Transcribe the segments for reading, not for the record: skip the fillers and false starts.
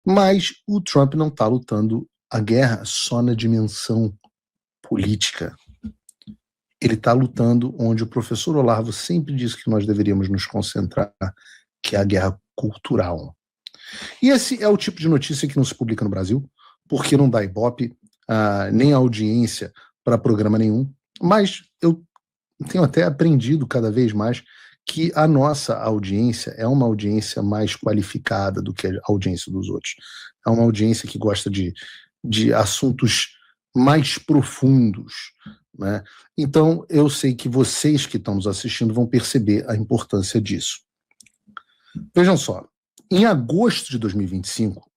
Mas o Trump não está lutando a guerra só na dimensão política. Ele está lutando onde o professor Olavo sempre disse que nós deveríamos nos concentrar, que é a guerra cultural. E esse é o tipo de notícia que não se publica no Brasil, porque não dá ibope, nem audiência para programa nenhum, mas eu tenho até aprendido cada vez mais que a nossa audiência é uma audiência mais qualificada do que a audiência dos outros. É uma audiência que gosta de assuntos mais profundos, né? Então, eu sei que vocês que estão nos assistindo vão perceber a importância disso. Vejam só, em agosto de 2025,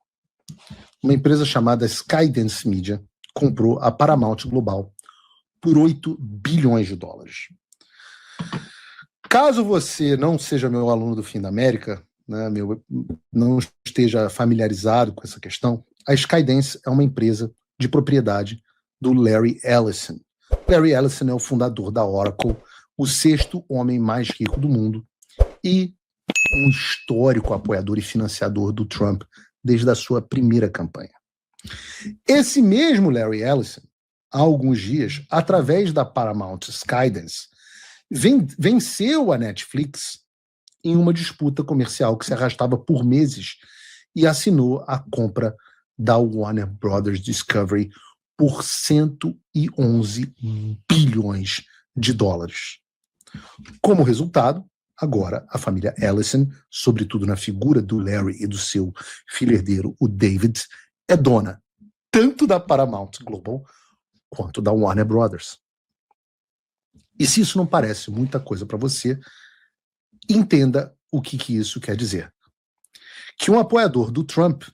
uma empresa chamada Skydance Media comprou a Paramount Global por 8 bilhões de dólares. Caso você não seja meu aluno do Fim da América, né, não esteja familiarizado com essa questão, a Skydance é uma empresa de propriedade do Larry Ellison. Larry Ellison é o fundador da Oracle, o sexto homem mais rico do mundo e um histórico apoiador e financiador do Trump desde a sua primeira campanha. Esse mesmo Larry Ellison, há alguns dias, através da Paramount Skydance, venceu a Netflix em uma disputa comercial que se arrastava por meses e assinou a compra da Warner Brothers Discovery por 111 bilhões de dólares. Como resultado, agora a família Ellison, sobretudo na figura do Larry e do seu filho herdeiro, o David, é dona tanto da Paramount Global quanto da Warner Brothers. E se isso não parece muita coisa para você, entenda o que isso quer dizer. Que um apoiador do Trump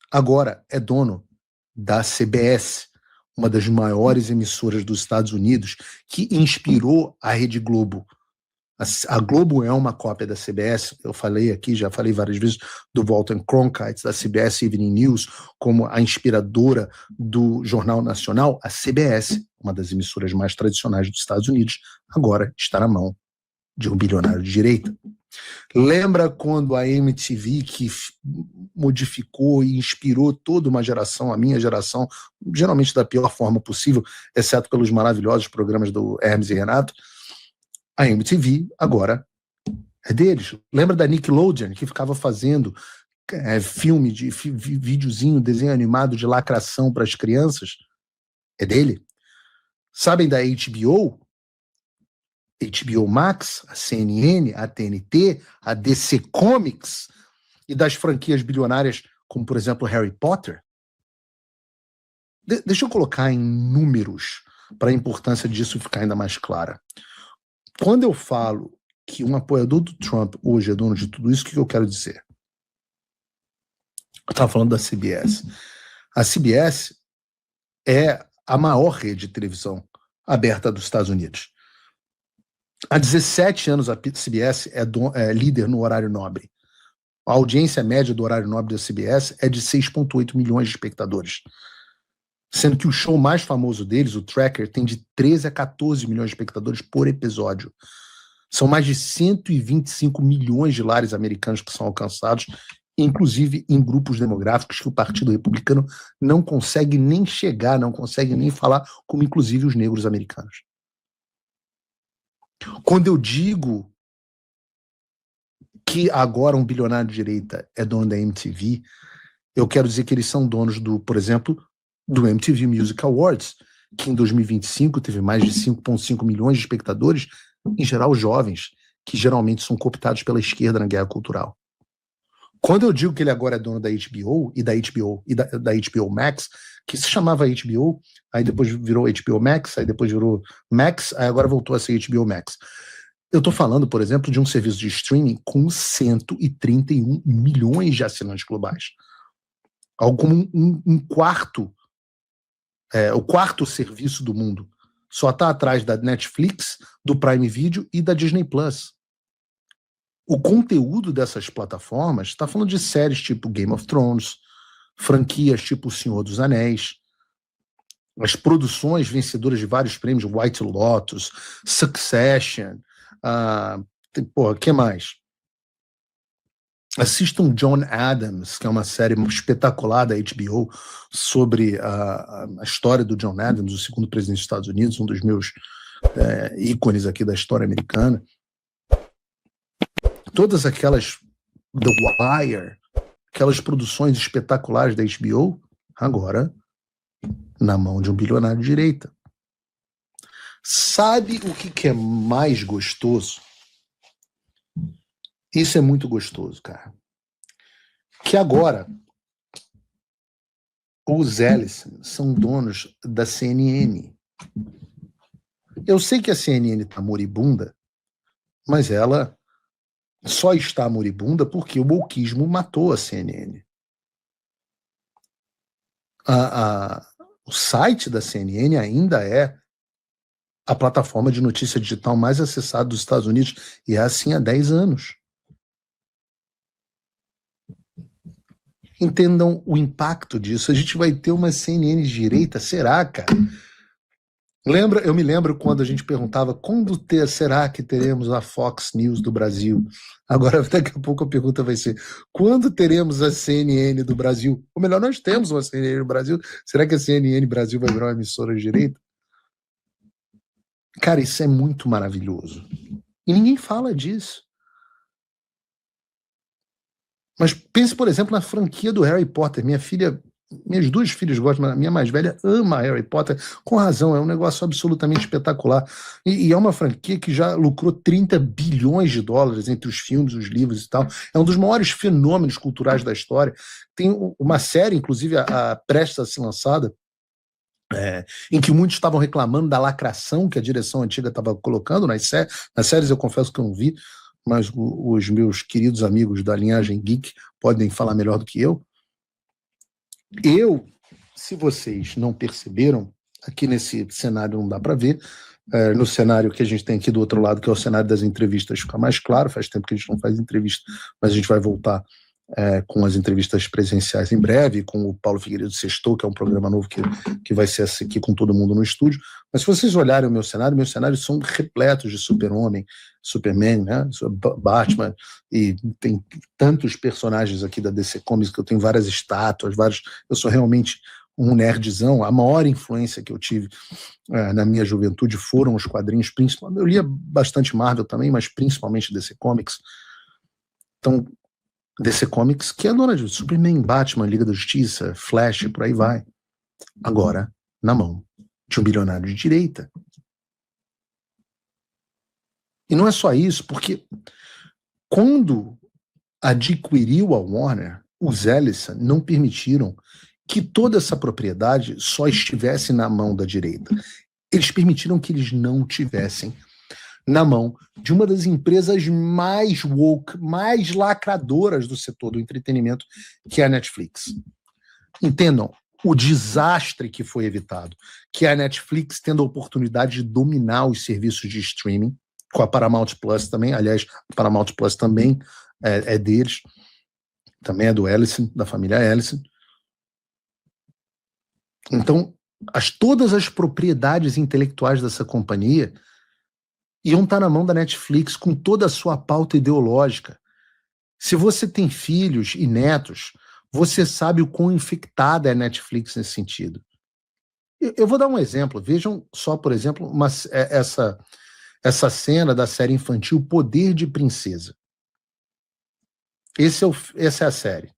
agora é dono da CBS, uma das maiores emissoras dos Estados Unidos, que inspirou a Rede Globo. A Globo é uma cópia da CBS, eu falei aqui, já falei várias vezes, do Walter Cronkite, da CBS Evening News, como a inspiradora do Jornal Nacional. A CBS, uma das emissoras mais tradicionais dos Estados Unidos, agora está na mão de um bilionário de direita. Lembra quando a MTV, que modificou e inspirou toda uma geração, a minha geração, geralmente da pior forma possível, exceto pelos maravilhosos programas do Hermes e Renato, a MTV agora é deles. Lembra da Nickelodeon, que ficava fazendo filme, videozinho, desenho animado de lacração para as crianças? É dele. Sabem da HBO? HBO Max, a CNN, a TNT, a DC Comics e das franquias bilionárias como, por exemplo, Harry Potter? Deixa eu colocar em números para a importância disso ficar ainda mais clara. Quando eu falo que um apoiador do Trump hoje é dono de tudo isso, o que eu quero dizer? Eu estava falando da CBS. A CBS é a maior rede de televisão aberta dos Estados Unidos. Há 17 anos a CBS é líder no horário nobre. A audiência média do horário nobre da CBS é de 6,8 milhões de espectadores. Sendo que o show mais famoso deles, o Tracker, tem de 13 a 14 milhões de espectadores por episódio. São mais de 125 milhões de lares americanos que são alcançados, inclusive em grupos demográficos que o Partido Republicano não consegue nem chegar, não consegue nem falar, como inclusive os negros americanos. Quando eu digo que agora um bilionário de direita é dono da MTV, eu quero dizer que eles são donos por exemplo, do MTV Music Awards, que em 2025 teve mais de 5,5 milhões de espectadores, em geral jovens, que geralmente são cooptados pela esquerda na guerra cultural. Quando eu digo que ele agora é dono da HBO e da HBO Max, que se chamava HBO, aí depois virou HBO Max, aí depois virou Max, aí agora voltou a ser HBO Max. Eu estou falando, por exemplo, de um serviço de streaming com 131 milhões de assinantes globais. Algo como um quarto, o quarto serviço do mundo. Só está atrás da Netflix, do Prime Video e da Disney Plus. O conteúdo dessas plataformas está falando de séries tipo Game of Thrones, franquias tipo O Senhor dos Anéis, as produções vencedoras de vários prêmios, White Lotus, Succession, que mais? Assistam John Adams, que é uma série espetacular da HBO sobre a história do John Adams, o segundo presidente dos Estados Unidos, um dos meus ícones aqui da história americana. Todas aquelas The Wire, aquelas produções espetaculares da HBO, agora na mão de um bilionário de direita. Sabe o que é mais gostoso? Isso é muito gostoso, cara. Que agora os Ellison são donos da CNN. Eu sei que a CNN está moribunda, mas ela só está moribunda porque o wokeismo matou a CNN. O site da CNN ainda é a plataforma de notícia digital mais acessada dos Estados Unidos, e é assim há 10 anos. Entendam o impacto disso. A gente vai ter uma CNN de direita? Será, cara? Eu me lembro quando a gente perguntava será que teremos a Fox News do Brasil? Agora, daqui a pouco a pergunta vai ser: quando teremos a CNN do Brasil? Ou melhor, nós temos uma CNN no Brasil. Será que a CNN Brasil vai virar uma emissora de direita? Cara, isso é muito maravilhoso. E ninguém fala disso. Mas pense, por exemplo, na franquia do Harry Potter. Minhas duas filhas gostam, mas a minha mais velha ama Harry Potter, com razão, é um negócio absolutamente espetacular. E é uma franquia que já lucrou 30 bilhões de dólares entre os filmes, os livros e tal. É um dos maiores fenômenos culturais da história. Tem uma série, inclusive, prestes a ser lançada, em que muitos estavam reclamando da lacração que a direção antiga estava colocando nas séries. Eu confesso que eu não vi, mas os meus queridos amigos da linhagem geek podem falar melhor do que eu. Se vocês não perceberam, aqui nesse cenário não dá para ver, no cenário que a gente tem aqui do outro lado, que é o cenário das entrevistas, fica mais claro. Faz tempo que a gente não faz entrevista, mas a gente vai voltar com as entrevistas presenciais em breve, com o Paulo Figueiredo Sextou, que é um programa novo que vai ser aqui com todo mundo no estúdio. Mas se vocês olharem o meus cenários são repletos de Super-Homem, Superman, né, Batman, e tem tantos personagens aqui da DC Comics que eu tenho várias estátuas, eu sou realmente um nerdzão. A maior influência que eu tive na minha juventude foram os quadrinhos, principalmente. Eu lia bastante Marvel também, mas principalmente DC Comics. Então, DC Comics, que é dona de Superman, Batman, Liga da Justiça, Flash, por aí vai. Agora, na mão de um bilionário de direita. E não é só isso, porque quando adquiriu a Warner, os Ellison não permitiram que toda essa propriedade só estivesse na mão da direita. Eles permitiram que eles não tivessem na mão de uma das empresas mais woke, mais lacradoras do setor do entretenimento, que é a Netflix. Entendam o desastre que foi evitado, que é a Netflix tendo a oportunidade de dominar os serviços de streaming, com a Paramount Plus também. Aliás, a Paramount Plus também é deles, também é do Ellison, da família Ellison. Então, todas as propriedades intelectuais dessa companhia iam estar na mão da Netflix, com toda a sua pauta ideológica. Se você tem filhos e netos, você sabe o quão infectada é a Netflix nesse sentido. Eu vou dar um exemplo. Vejam só, por exemplo, essa cena da série infantil Poder de Princesa. Essa é a série.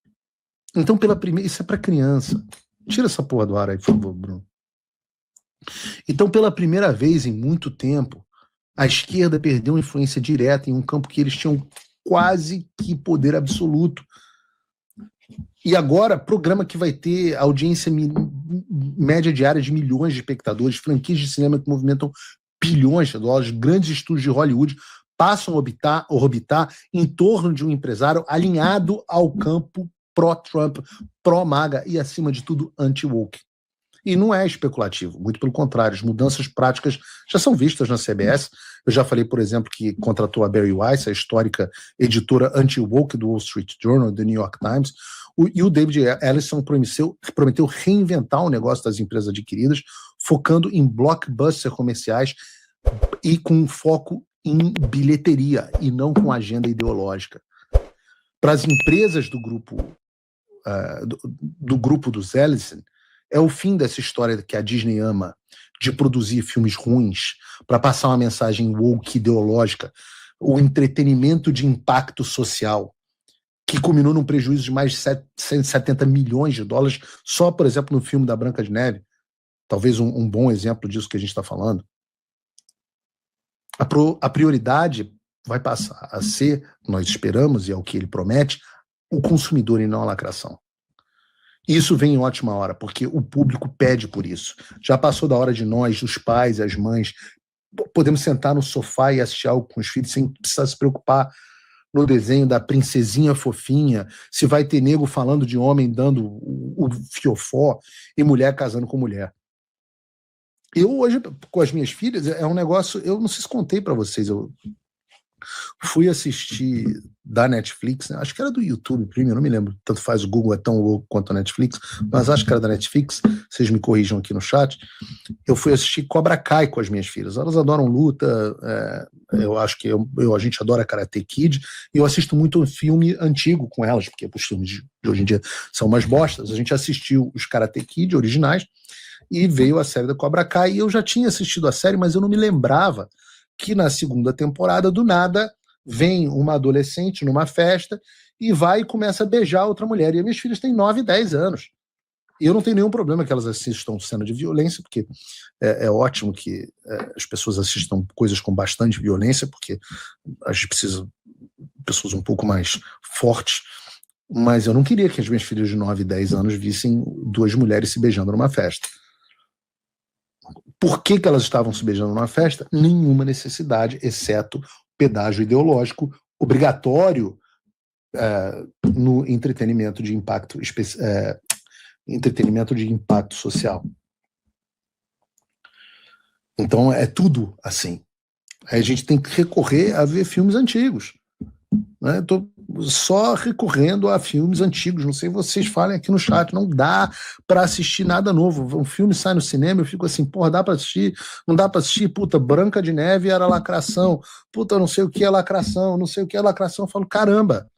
Então, isso é para criança. Tira essa porra do ar aí, por favor, Bruno. Então, pela primeira vez em muito tempo, a esquerda perdeu influência direta em um campo que eles tinham quase que poder absoluto. E agora, programa que vai ter audiência média diária de milhões de espectadores, franquias de cinema que movimentam bilhões de dólares, grandes estúdios de Hollywood passam a orbitar em torno de um empresário alinhado ao campo pró-Trump, pró-MAGA e, acima de tudo, anti-woke. E não é especulativo, muito pelo contrário, as mudanças práticas já são vistas na CBS. Eu já falei, por exemplo, que contratou a Bari Weiss, a histórica editora anti-woke do Wall Street Journal, do New York Times, e o David Ellison prometeu reinventar o negócio das empresas adquiridas, focando em blockbuster comerciais e com foco em bilheteria, e não com agenda ideológica. para as empresas do grupo do grupo dos Ellison, é o fim dessa história que a Disney ama, de produzir filmes ruins para passar uma mensagem woke ideológica, o entretenimento de impacto social, que culminou num prejuízo de mais de 170 milhões de dólares, só, por exemplo, no filme da Branca de Neve. Talvez um bom exemplo disso que a gente está falando. A prioridade vai passar a ser, nós esperamos, e é o que ele promete, o consumidor e não a lacração. Isso vem em ótima hora, porque o público pede por isso. Já passou da hora de nós, os pais, as mães, podemos sentar no sofá e assistir algo com os filhos sem precisar se preocupar no desenho da princesinha fofinha, se vai ter nego falando de homem dando o fiofó e mulher casando com mulher. Eu hoje, com as minhas filhas, é um negócio, eu não sei se contei para vocês, eu fui assistir da Netflix, né? Acho que era do YouTube Premium, não me lembro, tanto faz, o Google é tão louco quanto a Netflix, mas acho que era da Netflix, vocês me corrijam aqui no chat. Eu fui assistir Cobra Kai com as minas filhas, elas adoram luta, eu acho que a gente adora Karate Kid, e eu assisto muito um filme antigo com elas, porque os filmes de hoje em dia são umas bostas. A gente assistiu os Karate Kid originais, e veio a série da Cobra Kai, e eu já tinha assistido a série, mas eu não me lembrava que na segunda temporada, do nada, vem uma adolescente numa festa e vai e começa a beijar outra mulher. E as minhas filhas têm 9 e 10 anos. E eu não tenho nenhum problema que elas assistam cena de violência, porque é ótimo que as pessoas assistam coisas com bastante violência, porque a gente precisa de pessoas um pouco mais fortes. Mas eu não queria que as minhas filhas de 9 e 10 anos vissem duas mulheres se beijando numa festa. Por que elas estavam se beijando numa festa? Nenhuma necessidade, exceto pedágio ideológico obrigatório no entretenimento de impacto social. Então é tudo assim. Aí a gente tem que recorrer a ver filmes antigos. Né? Estou só recorrendo a filmes antigos, não sei se vocês falem aqui no chat, não dá para assistir nada novo. Um filme sai no cinema, eu fico assim, porra, dá para assistir? Não dá para assistir? Puta, Branca de Neve era lacração, puta, não sei o que é lacração, não sei o que é lacração. Eu falo, caramba,